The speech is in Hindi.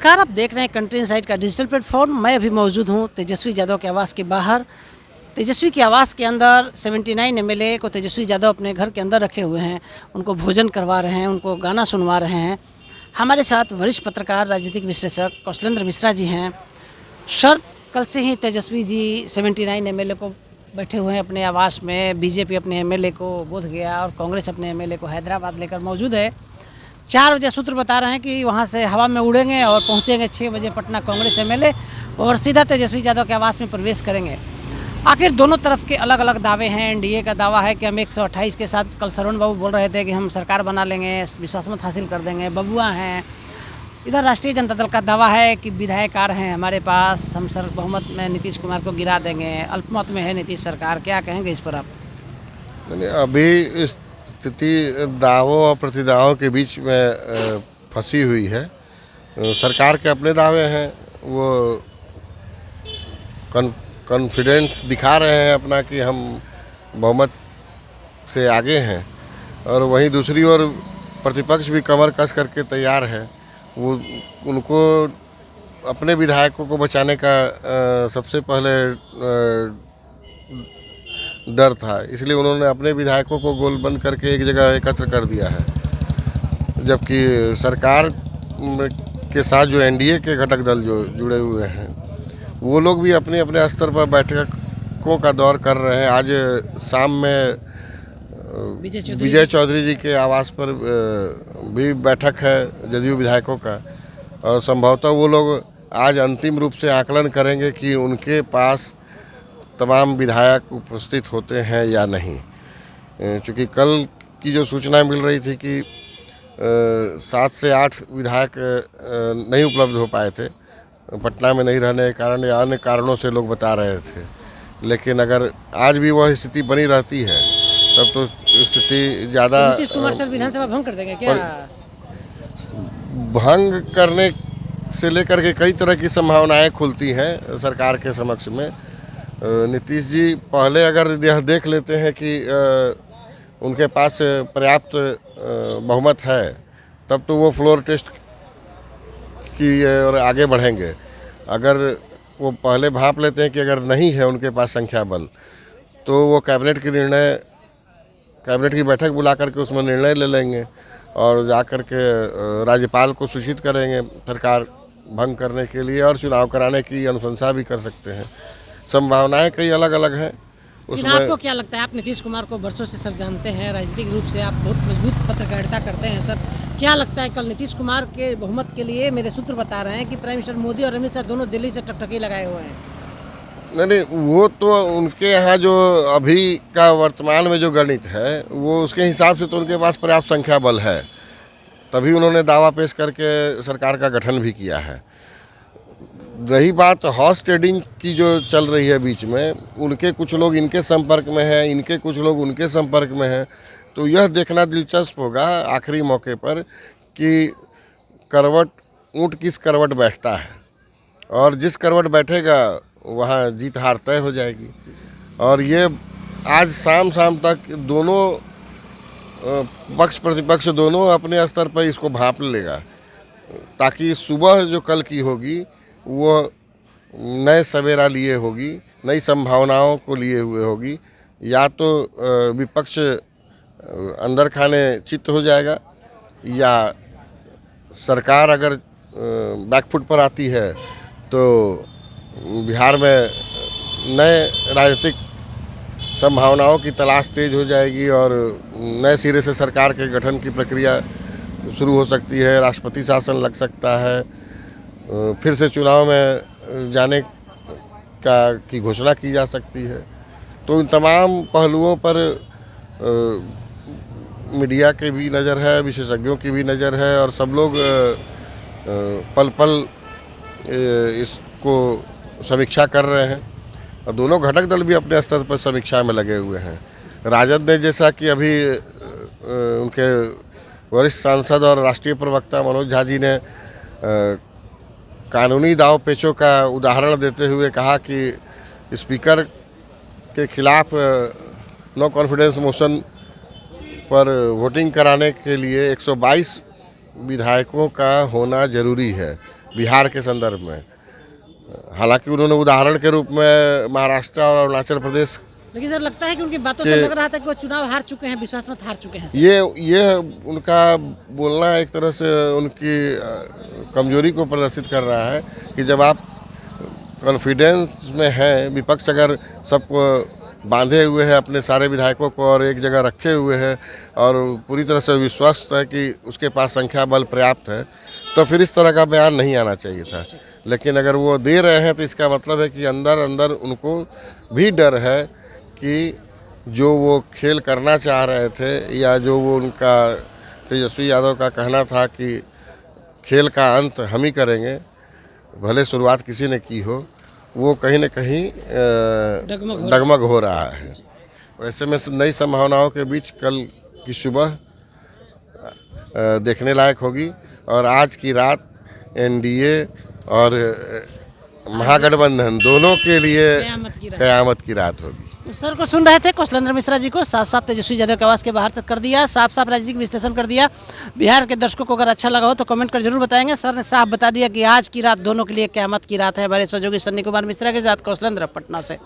नमस्कार, आप देख रहे हैं कंट्री इनसाइट का डिजिटल प्लेटफॉर्म। मैं अभी मौजूद हूं तेजस्वी यादव के आवास के बाहर। तेजस्वी के आवास के अंदर 79 एमएलए को तेजस्वी यादव अपने घर के अंदर रखे हुए हैं। उनको भोजन करवा रहे हैं, उनको गाना सुनवा रहे हैं। हमारे साथ वरिष्ठ पत्रकार, राजनीतिक विश्लेषक कौशलेंद्र मिश्रा जी हैं। सर, कल से ही तेजस्वी जी 79 एमएलए को बैठे हुए हैं अपने आवास में। बीजेपी अपने एमएलए को बोधगया और कांग्रेस अपने एमएलए को हैदराबाद लेकर मौजूद है। 4 बजे सूत्र बता रहे हैं कि वहाँ से हवा में उड़ेंगे और पहुँचेंगे 6 बजे पटना कांग्रेस एमएलए और सीधा तेजस्वी यादव के आवास में प्रवेश करेंगे। आखिर दोनों तरफ के अलग अलग दावे हैं। एनडीए का दावा है कि हम 128 के साथ, कल श्रवण बाबू बोल रहे थे कि हम सरकार बना लेंगे, विश्वास मत हासिल कर देंगे, बबुआ हैं। इधर राष्ट्रीय जनता दल का दावा है कि विधायक आ रहे हैं हमारे पास, हम सर बहुमत में नीतीश कुमार को गिरा देंगे, अल्पमत में है नीतीश सरकार। क्या कहेंगे इस पर आप? अभी स्थिति दावों और प्रतिदावों के बीच में फंसी हुई है। सरकार के अपने दावे हैं, वो कॉन्फिडेंस दिखा रहे हैं अपना कि हम बहुमत से आगे हैं, और वहीं दूसरी ओर प्रतिपक्ष भी कमर कस करके तैयार है। वो उनको अपने विधायकों को बचाने का सबसे पहले डर था, इसलिए उन्होंने अपने विधायकों को गोलबंद करके एक जगह एकत्र कर दिया है। जबकि सरकार के साथ जो एनडीए के घटक दल जो जुड़े हुए हैं, वो लोग भी अपने अपने स्तर पर बैठकों का दौर कर रहे हैं। आज शाम में विजय चौधरी जी के आवास पर भी बैठक है जदयू विधायकों का, और संभवतः वो लोग आज अंतिम रूप से आकलन करेंगे कि उनके पास तमाम विधायक उपस्थित होते हैं या नहीं। चूँकि कल की जो सूचना मिल रही थी कि 7 से 8 विधायक नहीं उपलब्ध हो पाए थे, पटना में नहीं रहने के कारण या अन्य कारणों से लोग बता रहे थे। लेकिन अगर आज भी वह स्थिति बनी रहती है तब तो स्थिति ज़्यादा नीतीश कुमार सर विधानसभा भंग कर देंगे क्या? भंग करने से लेकर के कई तरह की संभावनाएं खुलती हैं सरकार के समक्ष में। नीतीश जी पहले अगर यह देख लेते हैं कि उनके पास पर्याप्त बहुमत है, तब तो वो फ्लोर टेस्ट की और आगे बढ़ेंगे। अगर वो पहले भांप लेते हैं कि अगर नहीं है उनके पास संख्या बल, तो वो कैबिनेट की बैठक बुला करके उसमें निर्णय ले लेंगे और जा कर के राज्यपाल को सूचित करेंगे सरकार भंग करने के लिए, और चुनाव कराने की अनुशंसा भी कर सकते हैं। संभावनाएं कई अलग अलग हैं उसमें। आपको क्या लगता है? आप नीतीश कुमार को वर्षों से सर जानते हैं, राजनीतिक रूप से आप बहुत मजबूत पत्रकारिता करते हैं सर। क्या लगता है कल नीतीश कुमार के बहुमत के लिए? मेरे सूत्र बता रहे हैं कि प्राइम मिनिस्टर मोदी और अमित शाह दोनों दिल्ली से टकटकी लगाए हुए हैं। नहीं, वो तो उनके यहाँ जो अभी का वर्तमान में जो गणित है, वो उसके हिसाब से तो उनके पास पर्याप्त संख्या बल है, तभी उन्होंने दावा पेश करके सरकार का गठन भी किया है। रही बात हॉर्स ट्रेडिंग की जो चल रही है बीच में, उनके कुछ लोग इनके संपर्क में हैं, इनके कुछ लोग उनके संपर्क में हैं, तो यह देखना दिलचस्प होगा आखिरी मौके पर कि ऊँट किस करवट बैठता है, और जिस करवट बैठेगा वहाँ जीत हार तय हो जाएगी। और ये आज शाम तक दोनों पक्ष प्रतिपक्ष दोनों अपने स्तर पर इसको भांप लेगा, ताकि सुबह जो कल की होगी वो नए सवेरा लिए होगी, नई संभावनाओं को लिए हुए होगी। या तो विपक्ष अंदर खाने चित्त हो जाएगा, या सरकार अगर बैकफुट पर आती है तो बिहार में नए राजनीतिक संभावनाओं की तलाश तेज हो जाएगी और नए सिरे से सरकार के गठन की प्रक्रिया शुरू हो सकती है। राष्ट्रपति शासन लग सकता है, फिर से चुनाव में जाने की घोषणा की जा सकती है। तो इन तमाम पहलुओं पर मीडिया की भी नज़र है, विशेषज्ञों की भी नज़र है, और सब लोग पल पल इसको समीक्षा कर रहे हैं, और दोनों घटक दल भी अपने स्तर पर समीक्षा में लगे हुए हैं। राजद ने, जैसा कि अभी उनके वरिष्ठ सांसद और राष्ट्रीय प्रवक्ता मनोज झा जी ने कानूनी दाव पेचों का उदाहरण देते हुए कहा कि स्पीकर के खिलाफ नो कॉन्फिडेंस मोशन पर वोटिंग कराने के लिए 122 विधायकों का होना जरूरी है। बिहार के संदर्भ में। हालांकि उन्होंने उदाहरण के रूप में महाराष्ट्र और अरुणाचल प्रदेश, लेकिन सर लगता है कि उनकी बातों से लग रहा था कि वो चुनाव हार चुके हैं, विश्वास मत हार चुके हैं सर। ये उनका बोलना एक तरह से उनकी कमजोरी को प्रदर्शित कर रहा है कि जब आप कॉन्फिडेंस में हैं, विपक्ष अगर सबको बांधे हुए है, अपने सारे विधायकों को और एक जगह रखे हुए है और पूरी तरह से विश्वस्त है कि उसके पास संख्या बल पर्याप्त है, तो फिर इस तरह का बयान नहीं आना चाहिए था। लेकिन अगर वो दे रहे हैं तो इसका मतलब है कि अंदर अंदर उनको भी डर है कि जो वो खेल करना चाह रहे थे या जो वो उनका तेजस्वी यादव का कहना था कि खेल का अंत हम ही करेंगे, भले शुरुआत किसी ने की हो, वो कहीं न कहीं डगमग हो रहा है। वैसे में नई संभावनाओं के बीच कल की सुबह देखने लायक होगी और आज की रात एनडीए और महागठबंधन दोनों के लिए कयामत की रात होगी। तो सर को सुन रहे थे कौशलेंद्र मिश्रा जी को, साफ साफ तेजस्वी यादव के आवाज़ के बाहर तक कर दिया, साफ साफ राजनीतिक विश्लेषण कर दिया। बिहार के दर्शकों को अगर अच्छा लगा हो तो कमेंट कर जरूर बताएंगे। सर ने साफ बता दिया कि आज की रात दोनों के लिए क़यामत की रात है। हमारे सहयोगी सन्नी कुमार मिश्रा के साथ कौशलेंद्र, पटना से।